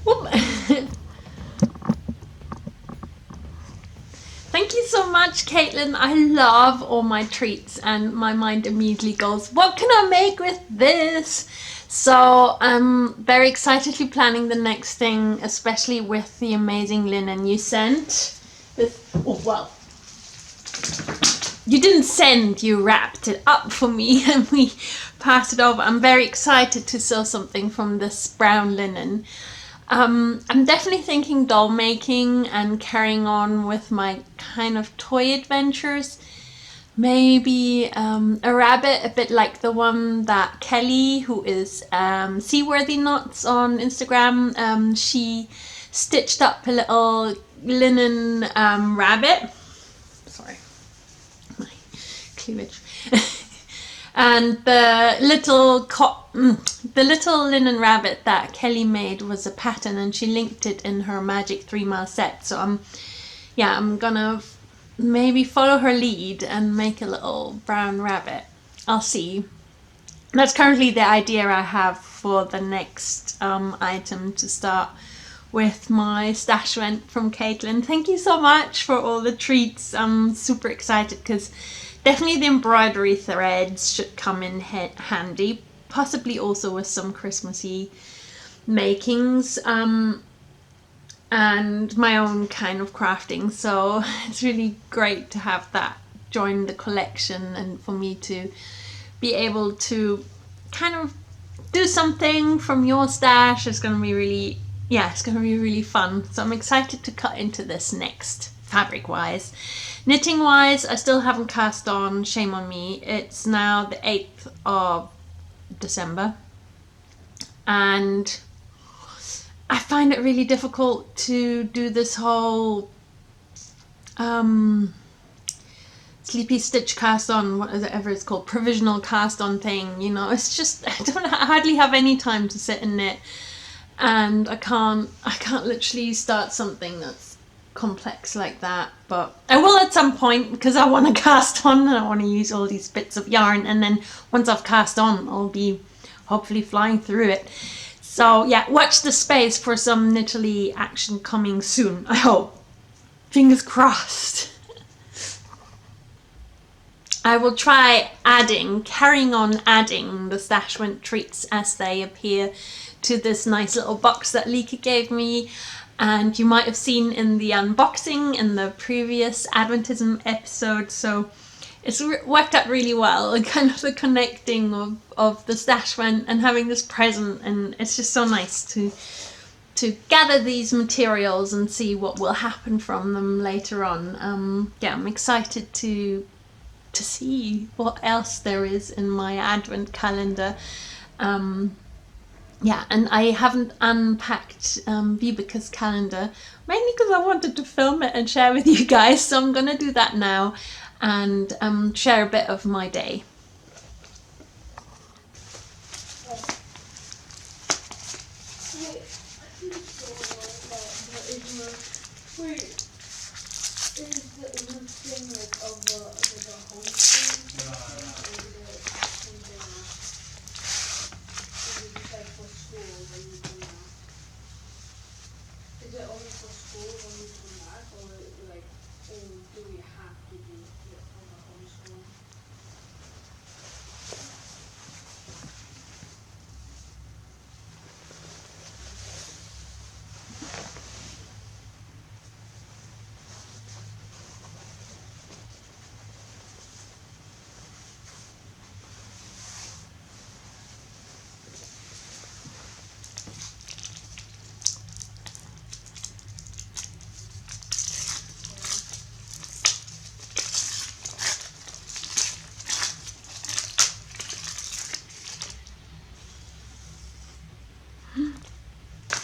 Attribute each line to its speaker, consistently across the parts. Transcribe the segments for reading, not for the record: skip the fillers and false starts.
Speaker 1: Well, thank you so much, Caitlin. I love all my treats, and my mind immediately goes, what can I make with this? So I'm very excitedly planning the next thing, especially with the amazing linen you sent. You didn't send, you wrapped it up for me and we passed it over. I'm very excited to sew something from this brown linen. I'm definitely thinking doll making and carrying on with my kind of toy adventures. Maybe a rabbit, a bit like the one that Kelly, who is Seaworthy Knots on Instagram, she stitched up a little linen rabbit. Sorry, my cleavage. And the little linen rabbit that Kelly made was a pattern, and she linked it in her Magic 3 Mile set. So I'm gonna maybe follow her lead and make a little brown rabbit. I'll see. That's currently the idea I have for the next item to start with my Stashvent from Caitlin. Thank you so much for all the treats. I'm super excited because definitely the embroidery threads should come in handy, possibly also with some Christmassy makings. And my own kind of crafting, so it's really great to have that join the collection and for me to be able to kind of do something from your stash. It's going to be really fun. So I'm excited to cut into this next. Fabric wise, knitting wise, I still haven't cast on, shame on me. It's now the 8th of December and I find it really difficult to do this whole sleepy stitch cast on, whatever it's called, provisional cast on thing. You know, it's just I hardly have any time to sit and knit, and I can't literally start something that's complex like that. But I will at some point because I want to cast on and I want to use all these bits of yarn, and then once I've cast on, I'll be hopefully flying through it. So yeah, watch the space for some knitterly action coming soon, I hope. Fingers crossed. I will try carrying on adding the Stashvent treats as they appear to this nice little box that Lika gave me. And you might have seen in the unboxing in the previous Adventism episode, so it's worked out really well, kind of the connecting of the Stashvent and having this present, and it's just so nice to gather these materials and see what will happen from them later on. I'm excited to see what else there is in my Advent calendar. And I haven't unpacked Vibeke's calendar, mainly because I wanted to film it and share with you guys, so I'm gonna do that now and share a bit of my day.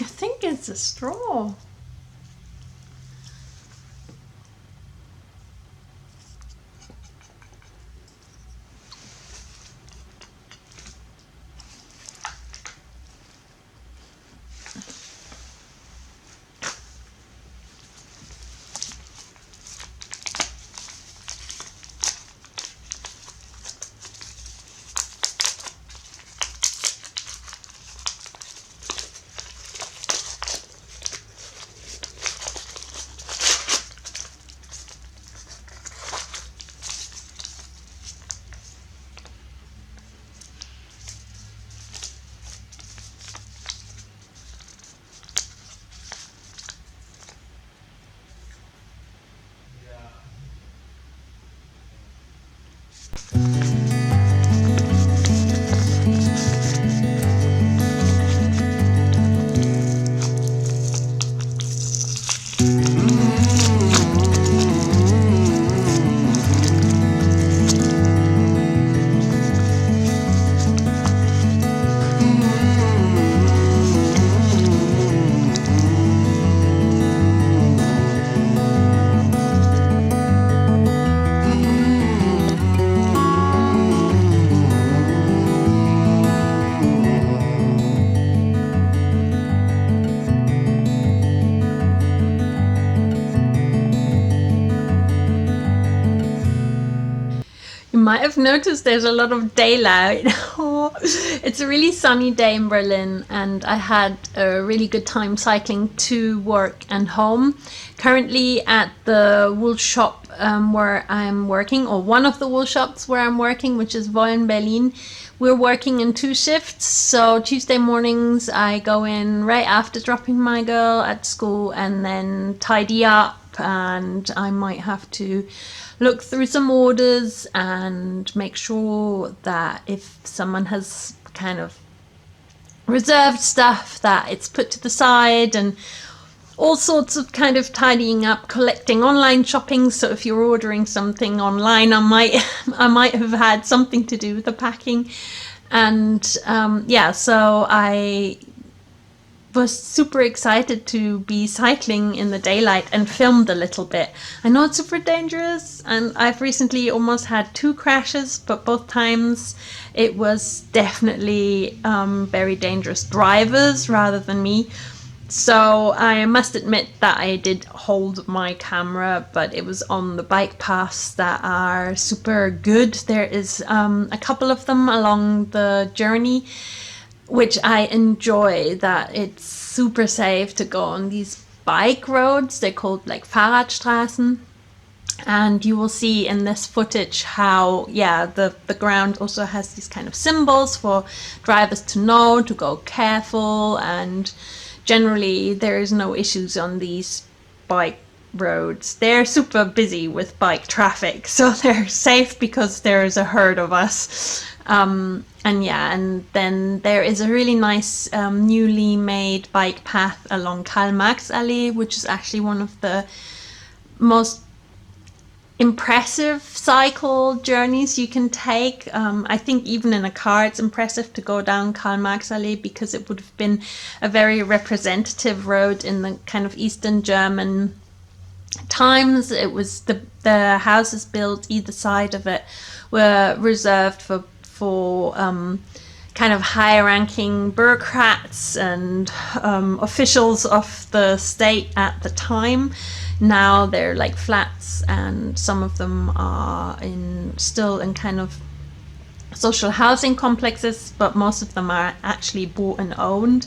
Speaker 1: I think it's a straw. might have noticed there's a lot of daylight. It's a really sunny day in Berlin, and I had a really good time cycling to work and home. Currently at the wool shop where I'm working, or one of the wool shops where I'm working, which is Woll Berlin, we're working in 2 shifts. So Tuesday mornings I go in right after dropping my girl at school and then tidy up, and I might have to look through some orders and make sure that if someone has kind of reserved stuff, that it's put to the side, and all sorts of kind of tidying up, collecting online shopping. So if you're ordering something online, I might have had something to do with the packing. And so I was super excited to be cycling in the daylight and filmed a little bit. I know it's super dangerous, and I've recently almost had 2 crashes, but both times it was definitely very dangerous drivers rather than me. So I must admit that I did hold my camera, but it was on the bike paths that are super good. There is a couple of them along the journey, which I enjoy, that it's super safe to go on these bike roads. They're called like Fahrradstraßen. And you will see in this footage how, the ground also has these kind of symbols for drivers to know, to go careful, and generally there is no issues on these bike roads. They're super busy with bike traffic, so they're safe because there is a herd of us. And then there is a really nice newly made bike path along Karl-Marx-Allee, which is actually one of the most impressive cycle journeys you can take. I think even in a car it's impressive to go down Karl-Marx-Allee, because it would have been a very representative road in the kind of Eastern German times. It was the houses built either side of it were reserved for kind of high-ranking bureaucrats and officials of the state at the time. Now they're like flats, and some of them are still in kind of social housing complexes, but most of them are actually bought and owned.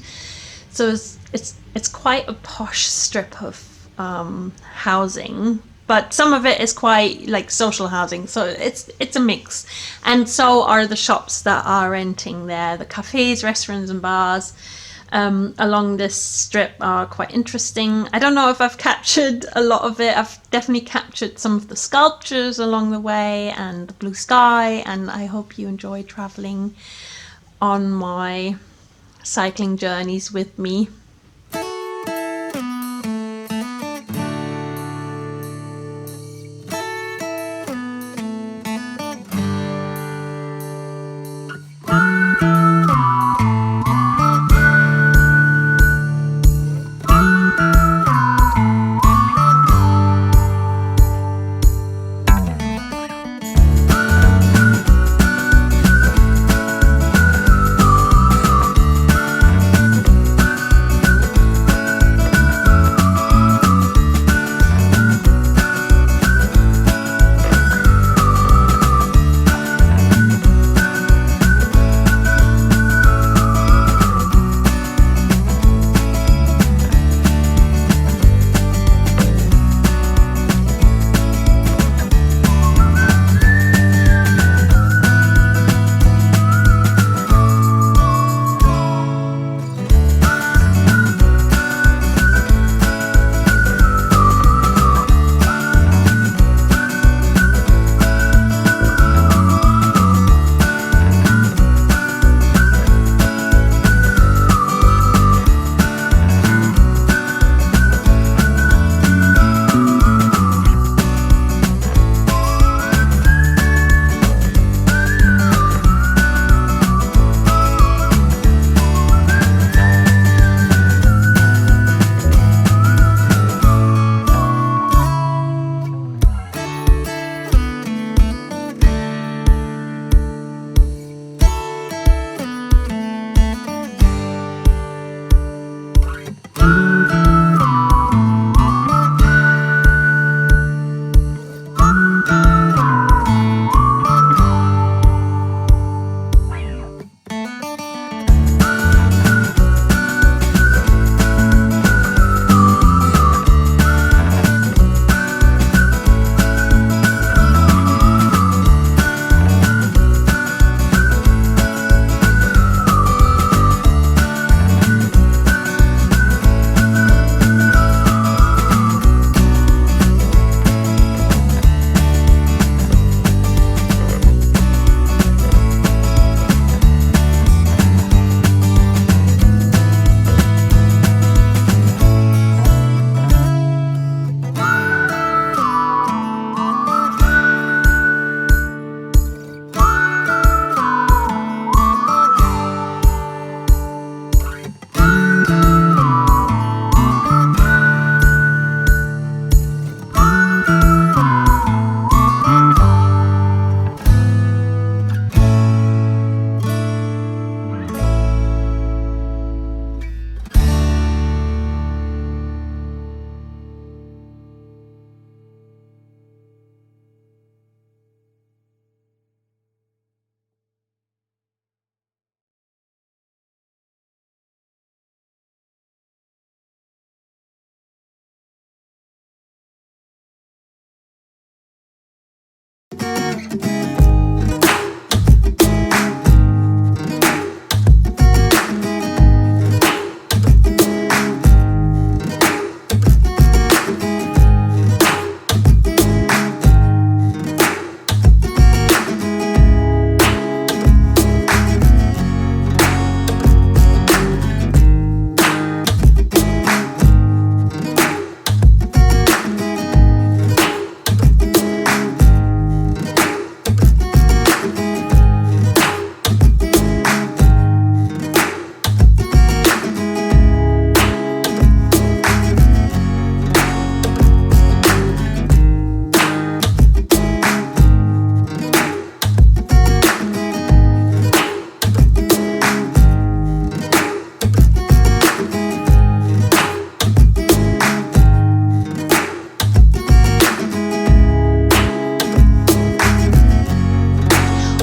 Speaker 1: So it's quite a posh strip of housing, but some of it is quite like social housing, so it's a mix. And so are the shops that are renting there. The cafes, restaurants and bars along this strip are quite interesting. I don't know if I've captured a lot of it. I've definitely captured some of the sculptures along the way and the blue sky, and I hope you enjoy traveling on my cycling journeys with me.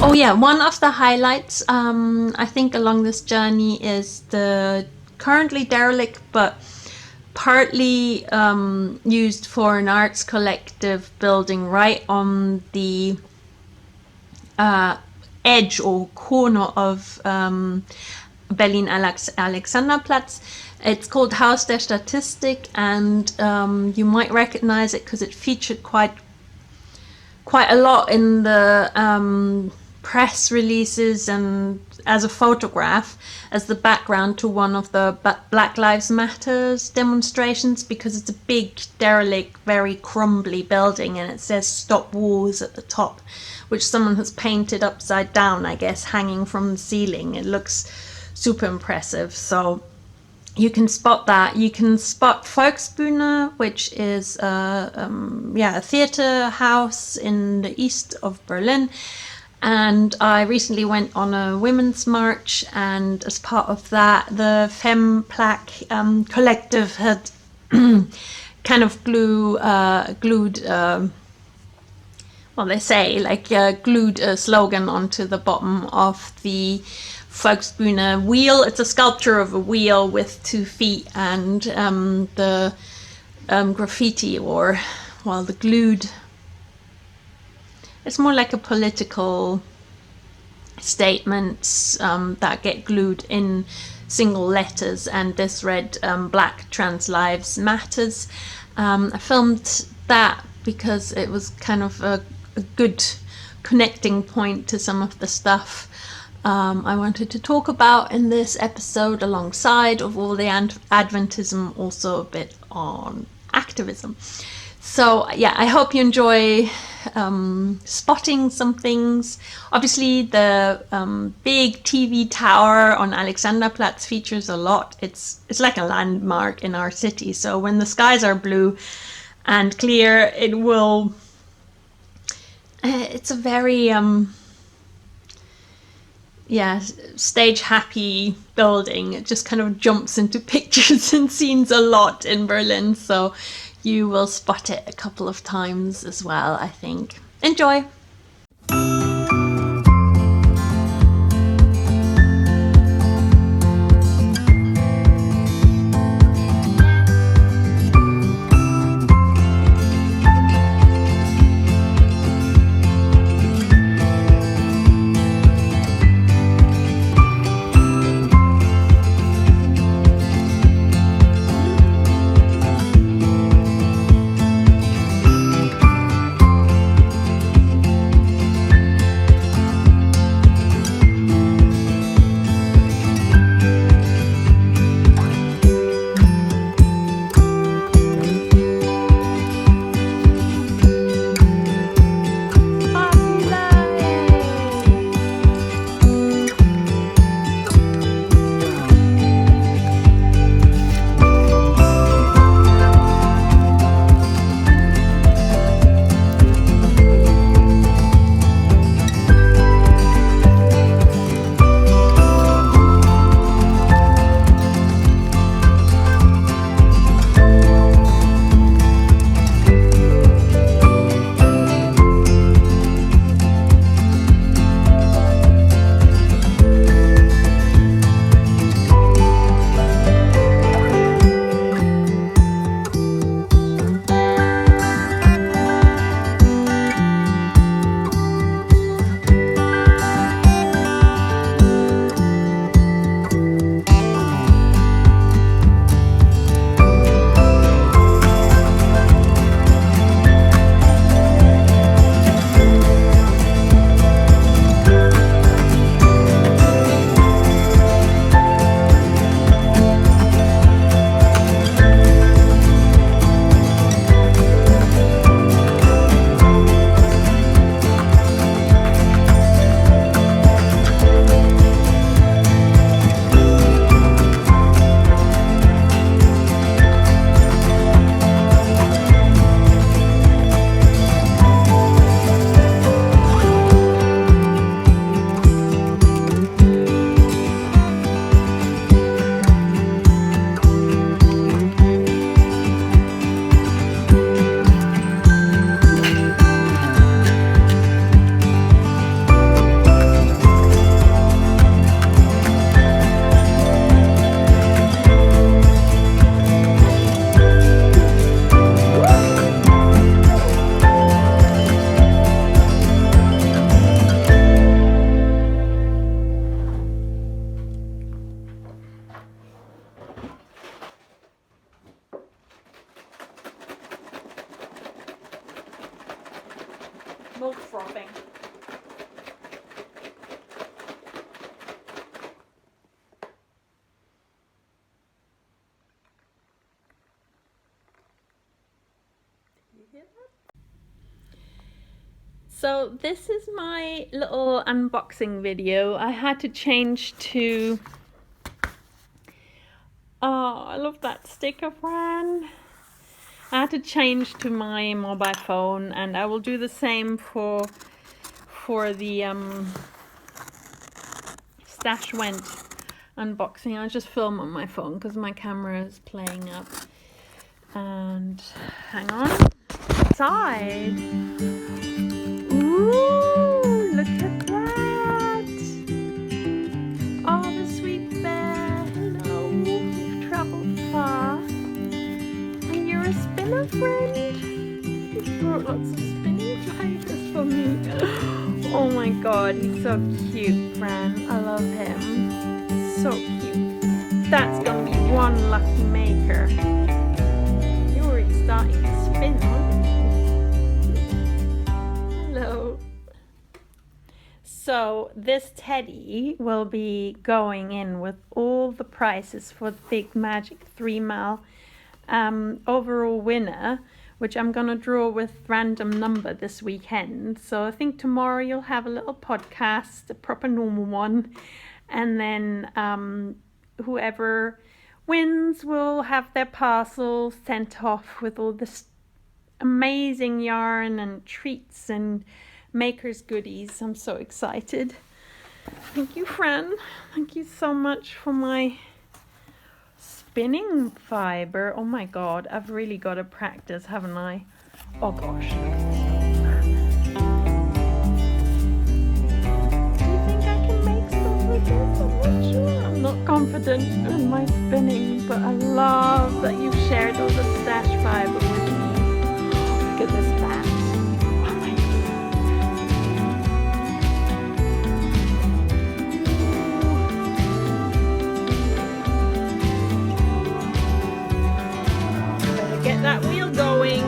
Speaker 1: Oh yeah, one of the highlights I think along this journey is the currently derelict but partly used for an arts collective building right on the edge or corner of Berlin Alexanderplatz. It's called Haus der Statistik, and you might recognize it because it featured quite a lot in the press releases and as a photograph as the background to one of the Black Lives Matters demonstrations, because it's a big, derelict, very crumbly building, and it says "Stop Wars" at the top, which someone has painted upside down, I guess, hanging from the ceiling. It looks super impressive. So you can spot that. You can spot Volksbühne, which is a theatre house in the east of Berlin. And I recently went on a women's march, and as part of that, the Femme Plaque collective had kind of glued a slogan onto the bottom of the Volksbühne wheel. It's a sculpture of a wheel with 2 feet, and the graffiti, the glued, it's more like a political statements that get glued in single letters, and this read Black Trans Lives Matters. I filmed that because it was kind of a good connecting point to some of the stuff I wanted to talk about in this episode, alongside of all the Adventism, also a bit on activism. So yeah, I hope you enjoy spotting some things. Obviously the big TV tower on Alexanderplatz features a lot. It's like a landmark in our city, so when the skies are blue and clear, it's a very stage happy building. It just kind of jumps into pictures and scenes a lot in Berlin, so you will spot it a couple of times as well, I think. Enjoy! milk frothing. So this is my little unboxing video. I had to change to... Oh, I love that sticker, Fran. I had to change to my mobile phone, and I will do the same for the Stashvent unboxing. I'll just film on my phone because my camera is playing up. And hang on. Inside. Ooh, look at that! Oh, the sweet bear. Hello, you've travelled far. And you're a spinner, friend. You've brought lots of spinning fibres for me. Oh my god, he's so cute, Fran. I love him. So cute. That's gonna be one lucky maker. You're already starting to spin, aren't you? Hello. So this teddy will be going in with all the prizes for the Big Magic 3 mile overall winner, which I'm gonna draw with random number this weekend. So I think tomorrow you'll have a little podcast, a proper normal one, and then whoever wins will have their parcel sent off with all this amazing yarn and treats and maker's goodies. I'm so excited. Thank you, Fran. Thank you so much for my spinning fiber. Oh my god, I've really got to practice, haven't I? Oh gosh. Do you think I can make stuff with this? I'm not sure. I'm not confident in my spinning, but I love that you've shared all the stash fiber with me. Look at this bat. Oh my god. Better get that wheel going.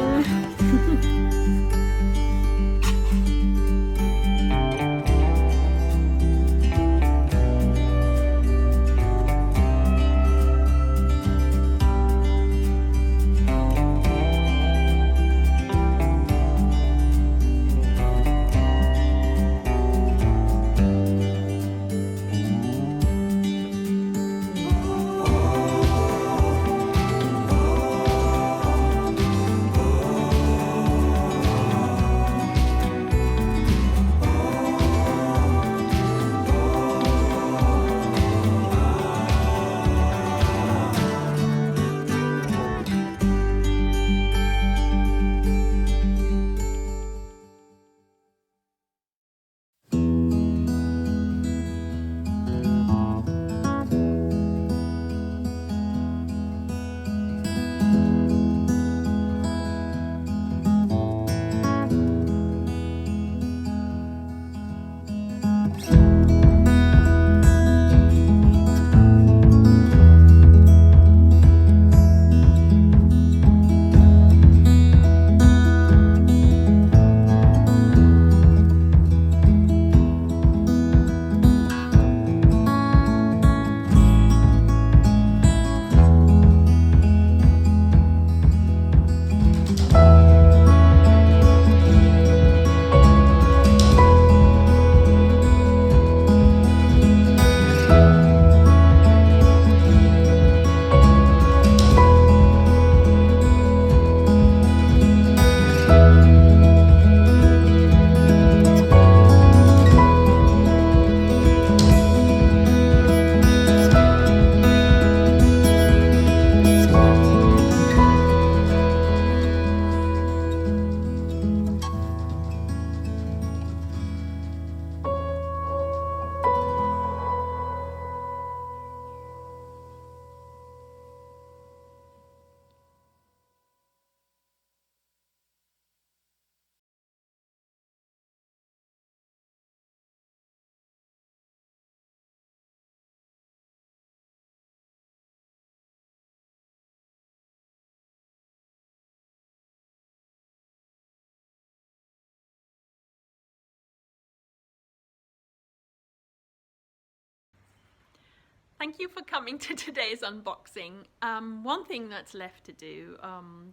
Speaker 1: Thank you for coming to today's unboxing. One thing that's left to do,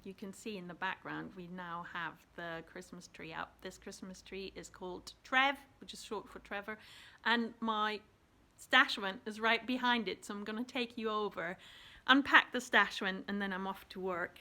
Speaker 1: you can see in the background, we now have the Christmas tree up. This Christmas tree is called Trev, which is short for Trevor, and my Stashvent is right behind it, so I'm going to take you over, unpack the Stashvent, and then I'm off to work.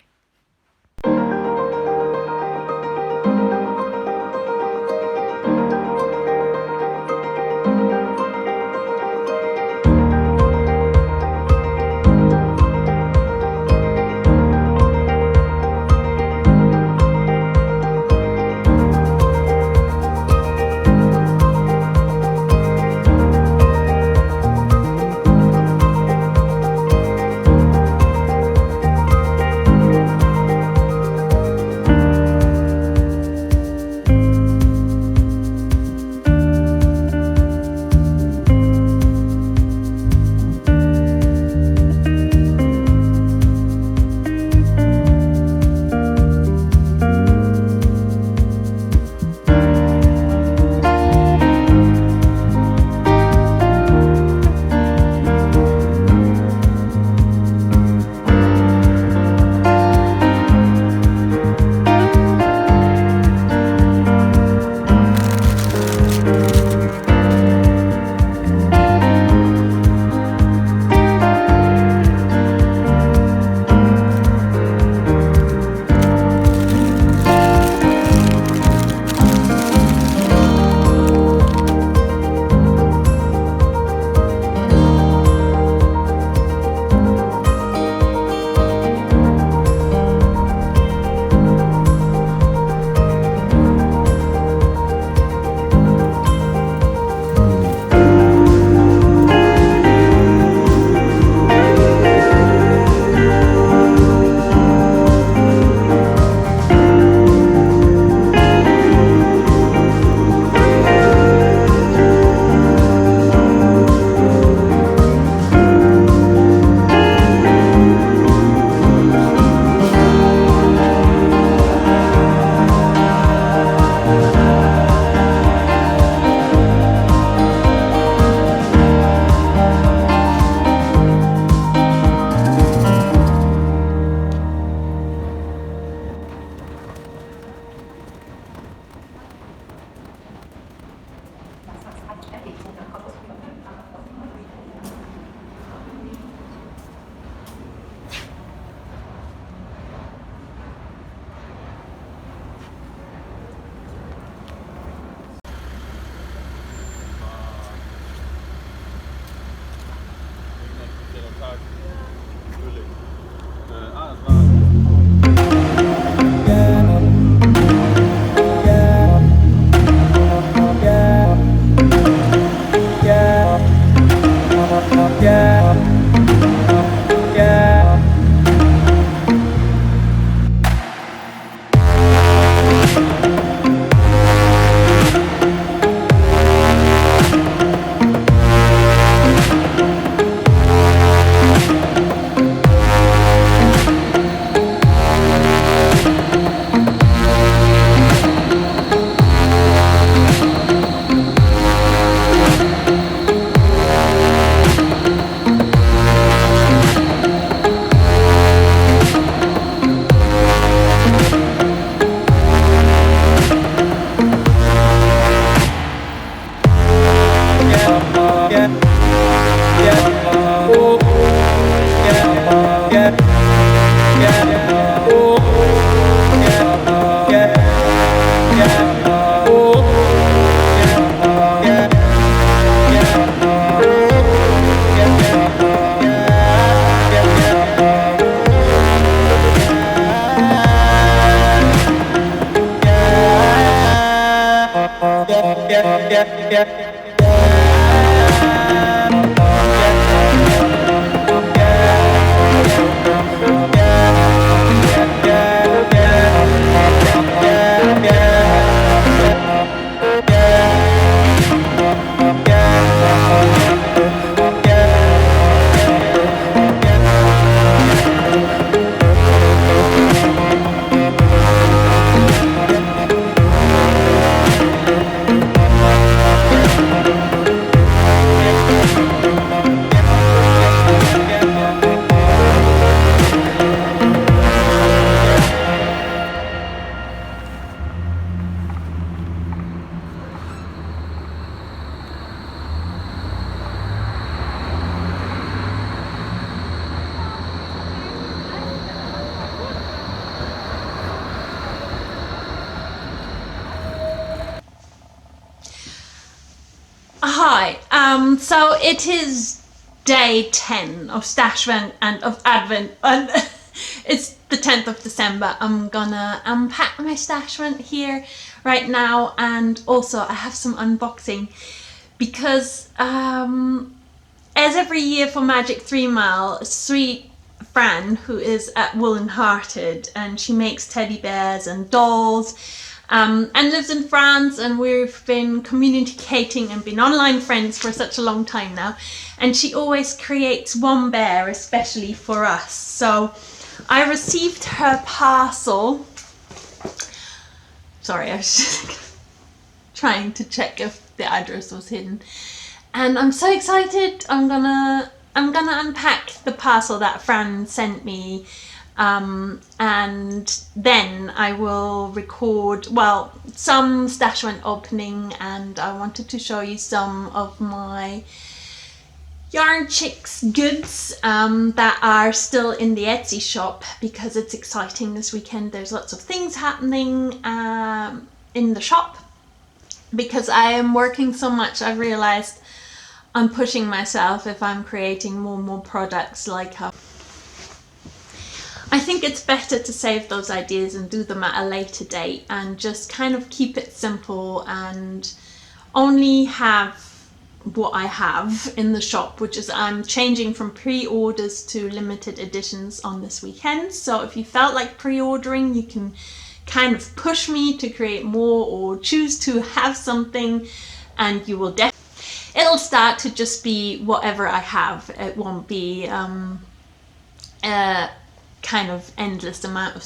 Speaker 1: So it is day 10 of Stashvent and of Advent, and it's the 10th of December. I'm gonna unpack my Stashvent here right now, and also I have some unboxing because as every year for Magic 3 Mile, sweet Fran, who is at Woolenhearted, and she makes teddy bears and dolls, and lives in France, and we've been communicating and been online friends for such a long time now, and she always creates one bear especially for us. So I received her parcel. Sorry, I was just trying to check if the address was hidden. And I'm so excited. I'm gonna unpack the parcel that Fran sent me, and then I will record, well, some Stashvent opening, and I wanted to show you some of my Yarnchix goods that are still in the Etsy shop, because it's exciting this weekend. There's lots of things happening in the shop because I am working so much. I've realized I'm pushing myself if I'm creating more and more products. Like I think it's better to save those ideas and do them at a later date, and just kind of keep it simple and only have what I have in the shop, which is I'm changing from pre-orders to limited editions on this weekend. So if you felt like pre-ordering, you can kind of push me to create more, or choose to have something, and you will definitely, it'll start to just be whatever I have. It won't be a kind of endless amount of